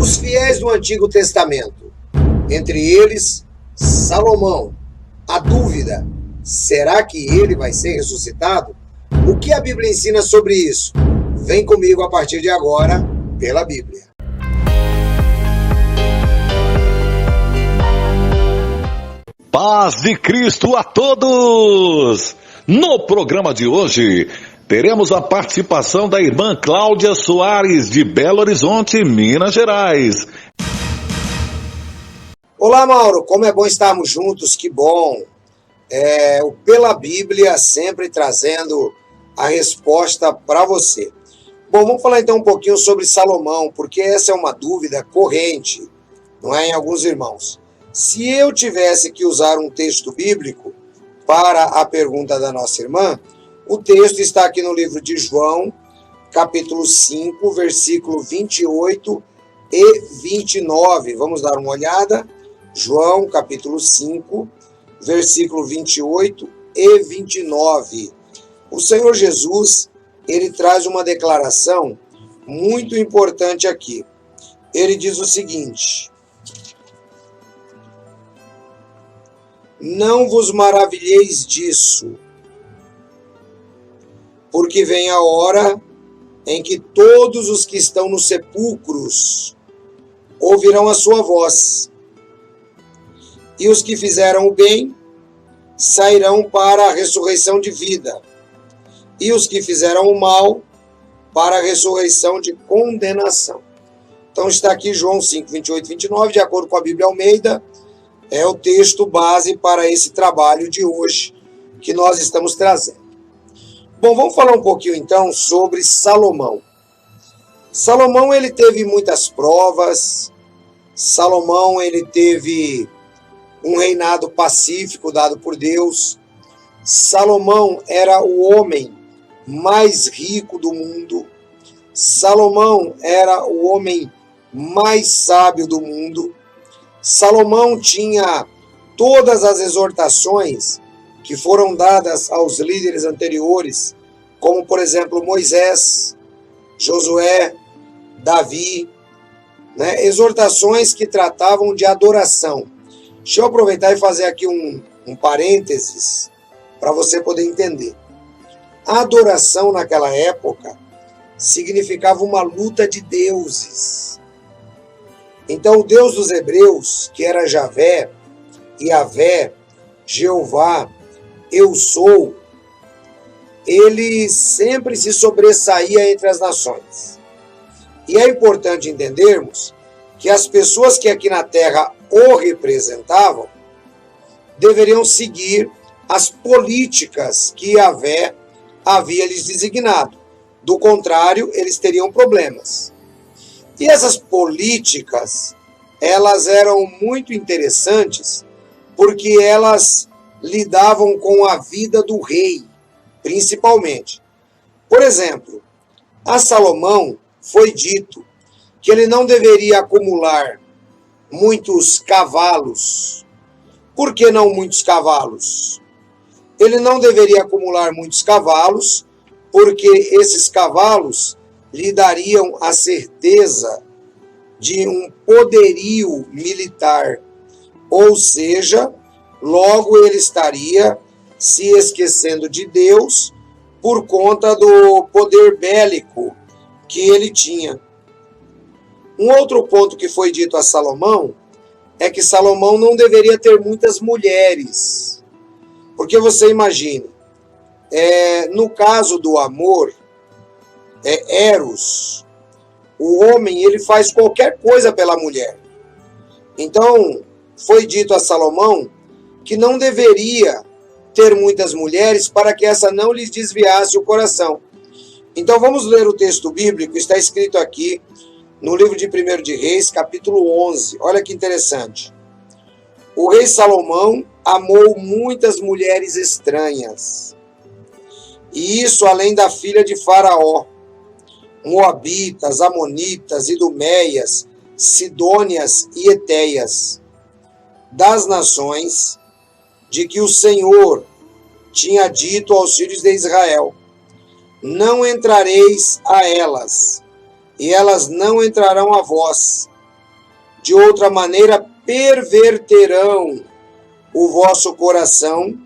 Os fiéis do Antigo Testamento, entre eles Salomão. A dúvida, será que ele vai ser ressuscitado? O que a Bíblia ensina sobre isso? Vem comigo a partir de agora, pela Bíblia. Paz de Cristo a todos! No programa de hoje, teremos a participação da irmã Cláudia Soares, de Belo Horizonte, Minas Gerais. Olá, Mauro, como é bom estarmos juntos, que bom. O Pela Bíblia sempre trazendo a resposta para você. Bom, vamos falar então um pouquinho sobre Salomão, porque essa é uma dúvida corrente, não é, em alguns irmãos. Se eu tivesse que usar um texto bíblico para a pergunta da nossa irmã, o texto está aqui no livro de João, capítulo 5, versículo 28 e 29. Vamos dar uma olhada. João, capítulo 5, versículo 28 e 29. O Senhor Jesus, ele traz uma declaração muito importante aqui. Ele diz o seguinte: não vos maravilheis disso, porque vem a hora em que todos os que estão nos sepulcros ouvirão a sua voz, e os que fizeram o bem sairão para a ressurreição de vida, e os que fizeram o mal para a ressurreição de condenação. Então está aqui João 5, 28 e 29, de acordo com a Bíblia Almeida, é o texto base para esse trabalho de hoje que nós estamos trazendo. Bom, vamos falar um pouquinho então sobre Salomão. Salomão, ele teve muitas provas. Salomão, ele teve um reinado pacífico dado por Deus. Salomão era o homem mais rico do mundo. Salomão era o homem mais sábio do mundo. Salomão tinha todas as exortações que foram dadas aos líderes anteriores, como, por exemplo, Moisés, Josué, Davi, né? Exortações que tratavam de adoração. Deixa eu aproveitar e fazer aqui um parênteses para você poder entender. A adoração naquela época significava uma luta de deuses. Então o Deus dos hebreus, que era Javé, Yavé, Jeová, eu sou, ele sempre se sobressaía entre as nações. E é importante entendermos que as pessoas que aqui na terra o representavam deveriam seguir as políticas que Yavé havia lhes designado. Do contrário, eles teriam problemas. E essas políticas, elas eram muito interessantes porque elas lidavam com a vida do rei, principalmente. Por exemplo, a Salomão foi dito que ele não deveria acumular muitos cavalos. Por que não muitos cavalos? Ele não deveria acumular muitos cavalos, porque esses cavalos lhe dariam a certeza de um poderio militar, ou seja, logo ele estaria se esquecendo de Deus por conta do poder bélico que ele tinha. Um outro ponto que foi dito a Salomão é que Salomão não deveria ter muitas mulheres, porque você imagina, no caso do amor, Eros, o homem, ele faz qualquer coisa pela mulher. Então, foi dito a Salomão que não deveria ter muitas mulheres para que essa não lhes desviasse o coração. Então, vamos ler o texto bíblico, está escrito aqui no livro de 1 de Reis, capítulo 11. Olha que interessante. O rei Salomão amou muitas mulheres estranhas, e isso além da filha de Faraó, Moabitas, Amonitas, Iduméias, Sidônias e Etéias, das nações de que o Senhor tinha dito aos filhos de Israel: não entrareis a elas, e elas não entrarão a vós, de outra maneira perverterão o vosso coração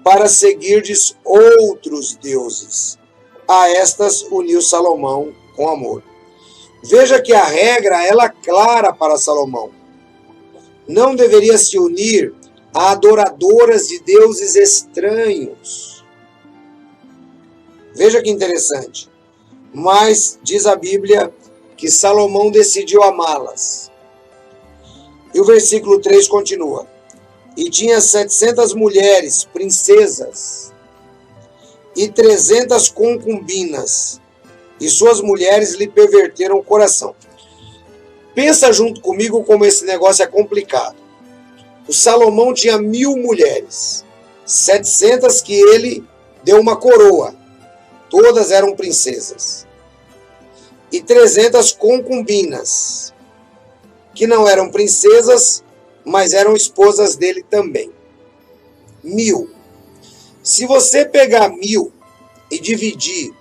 para seguirdes outros deuses. A estas uniu Salomão com amor. Veja que a regra ela é clara para Salomão. Não deveria se unir a adoradoras de deuses estranhos. Veja que interessante. Mas diz a Bíblia que Salomão decidiu amá-las. E o versículo 3 continua. E tinha 700 mulheres, princesas, e 300 concubinas, e suas mulheres lhe perverteram o coração. Pensa junto comigo como esse negócio é complicado. O Salomão tinha 1000 mulheres, 700 que ele deu uma coroa, todas eram princesas, e 300 concubinas, que não eram princesas, mas eram esposas dele também. 1000. Se você pegar 1000 e dividir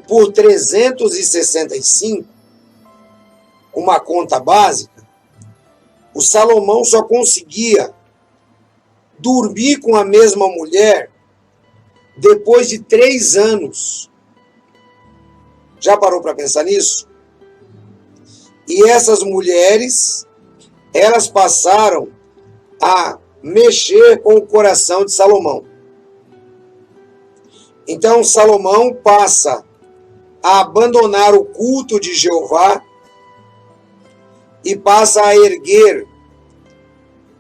por 365, uma conta básica, o Salomão só conseguia dormir com a mesma mulher depois de 3 anos. Já parou para pensar nisso? E essas mulheres, elas passaram a mexer com o coração de Salomão. Então Salomão passa a abandonar o culto de Jeová e passa a erguer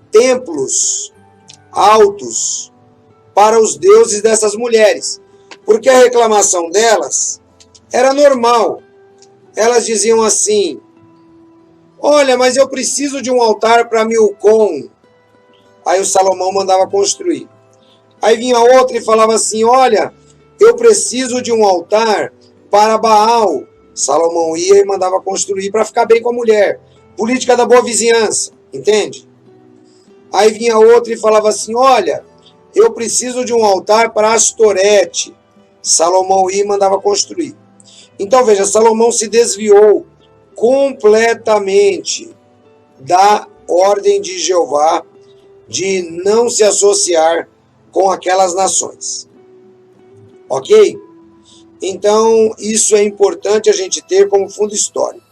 templos altos para os deuses dessas mulheres, porque a reclamação delas era normal. Elas diziam assim: olha, mas eu preciso de um altar para Milcom. Aí o Salomão mandava construir. Aí vinha outra e falava assim: olha, eu preciso de um altar para Baal. Salomão ia e mandava construir para ficar bem com a mulher. Política da boa vizinhança, entende? Aí vinha outra e falava assim: olha, eu preciso de um altar para Astorete. Salomão ia e mandava construir. Então veja, Salomão se desviou completamente da ordem de Jeová de não se associar com aquelas nações. Ok? Então, isso é importante a gente ter como fundo histórico.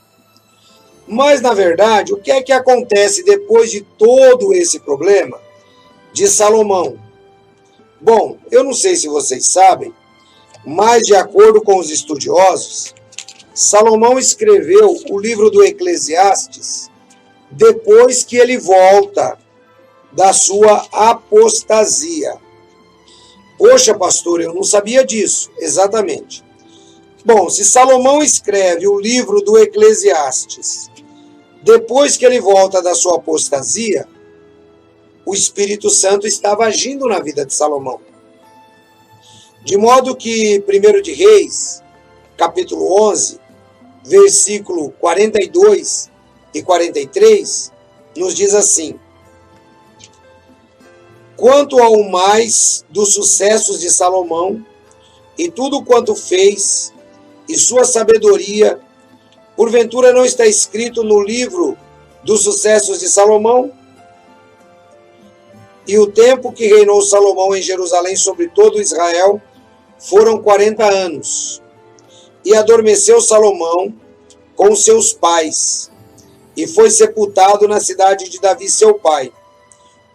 Mas, na verdade, o que é que acontece depois de todo esse problema de Salomão? Bom, eu não sei se vocês sabem, mas de acordo com os estudiosos, Salomão escreveu o livro do Eclesiastes depois que ele volta da sua apostasia. Poxa, pastor, eu não sabia disso. Exatamente. Bom, se Salomão escreve o livro do Eclesiastes depois que ele volta da sua apostasia, o Espírito Santo estava agindo na vida de Salomão. De modo que 1 de Reis, capítulo 11, versículo 42 e 43, nos diz assim: quanto ao mais dos sucessos de Salomão, e tudo quanto fez, e sua sabedoria, porventura não está escrito no livro dos sucessos de Salomão? E o tempo que reinou Salomão em Jerusalém sobre todo Israel foram 40 anos. E adormeceu Salomão com seus pais, e foi sepultado na cidade de Davi, seu pai.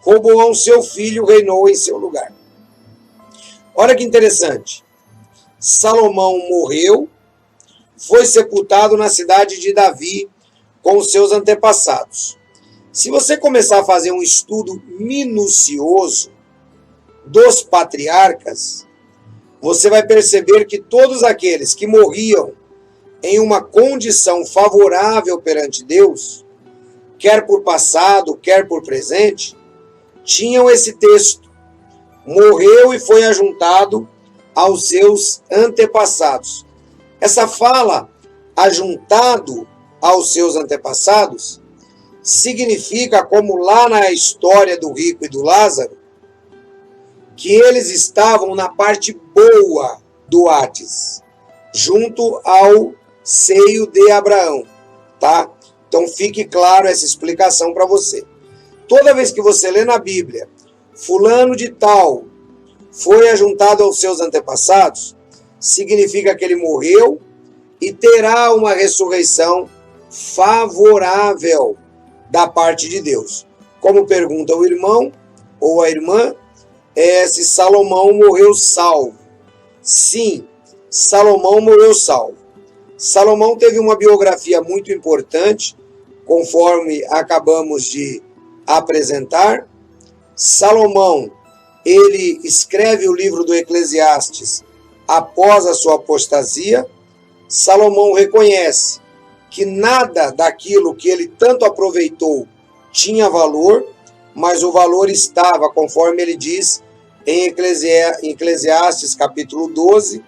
Roboão, seu filho, reinou em seu lugar. Olha que interessante. Salomão morreu, foi sepultado na cidade de Davi com os seus antepassados. Se você começar a fazer um estudo minucioso dos patriarcas, você vai perceber que todos aqueles que morriam em uma condição favorável perante Deus, quer por passado, quer por presente, tinham esse texto: morreu e foi ajuntado aos seus antepassados. Essa fala, ajuntado aos seus antepassados, significa, como lá na história do rico e do Lázaro, que eles estavam na parte boa do Hades, junto ao seio de Abraão, tá? Então fique claro essa explicação para você. Toda vez que você lê na Bíblia, fulano de tal foi ajuntado aos seus antepassados, significa que ele morreu e terá uma ressurreição favorável da parte de Deus. Como pergunta o irmão ou a irmã, se Salomão morreu salvo. Sim, Salomão morreu salvo. Salomão teve uma biografia muito importante, conforme acabamos de apresentar. Salomão, ele escreve o livro do Eclesiastes após a sua apostasia. Salomão reconhece que nada daquilo que ele tanto aproveitou tinha valor, mas o valor estava, conforme ele diz em Eclesiastes capítulo 12,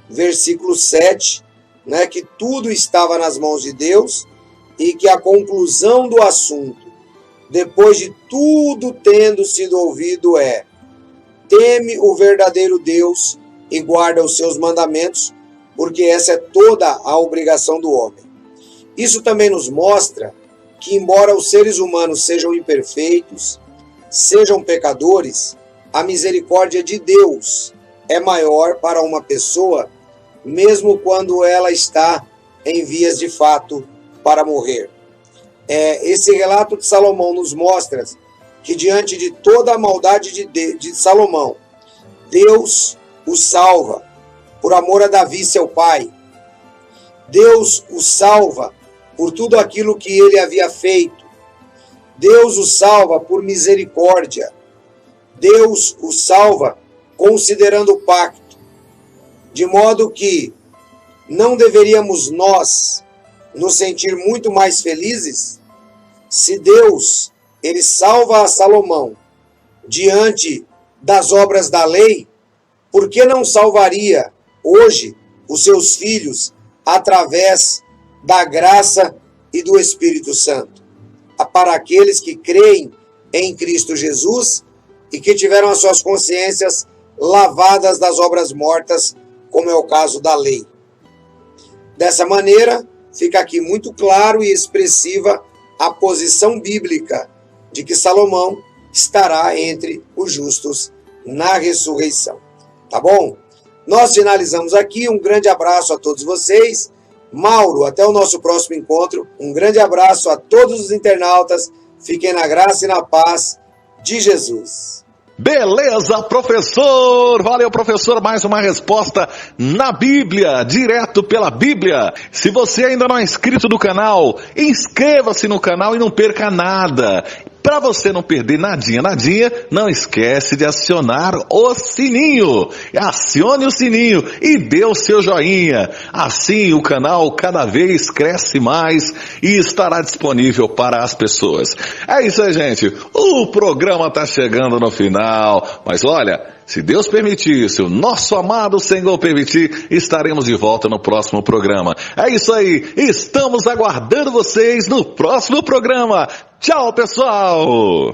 versículo 7, né, que tudo estava nas mãos de Deus e que a conclusão do assunto, depois de tudo tendo sido ouvido, teme o verdadeiro Deus e guarda os seus mandamentos, porque essa é toda a obrigação do homem. Isso também nos mostra que, embora os seres humanos sejam imperfeitos, sejam pecadores, a misericórdia de Deus é maior para uma pessoa, mesmo quando ela está em vias de fato para morrer. Esse relato de Salomão nos mostra que, diante de toda a maldade de Salomão, Deus o salva por amor a Davi, seu pai. Deus o salva por tudo aquilo que ele havia feito. Deus o salva por misericórdia. Deus o salva considerando o pacto. De modo que não deveríamos nós nos sentir muito mais felizes se Deus, ele salva a Salomão diante das obras da lei, por que não salvaria hoje os seus filhos através da graça e do Espírito Santo? Para aqueles que creem em Cristo Jesus e que tiveram as suas consciências lavadas das obras mortas, como é o caso da lei. Dessa maneira, fica aqui muito claro e expressiva a posição bíblica de que Salomão estará entre os justos na ressurreição. Tá bom? Nós finalizamos aqui. Um grande abraço a todos vocês. Mauro, até o nosso próximo encontro. Um grande abraço a todos os internautas. Fiquem na graça e na paz de Jesus. Beleza, professor! Valeu, professor, mais uma resposta na Bíblia, direto pela Bíblia. Se você ainda não é inscrito no canal, inscreva-se no canal e não perca nada. Para você não perder nadinha, não esquece de acionar o sininho. Acione o sininho e dê o seu joinha. Assim o canal cada vez cresce mais e estará disponível para as pessoas. É isso aí, gente. O programa está chegando no final. Mas olha, se Deus permitir, se o nosso amado Senhor permitir, estaremos de volta no próximo programa. É isso aí. Estamos aguardando vocês no próximo programa. Tchau, pessoal!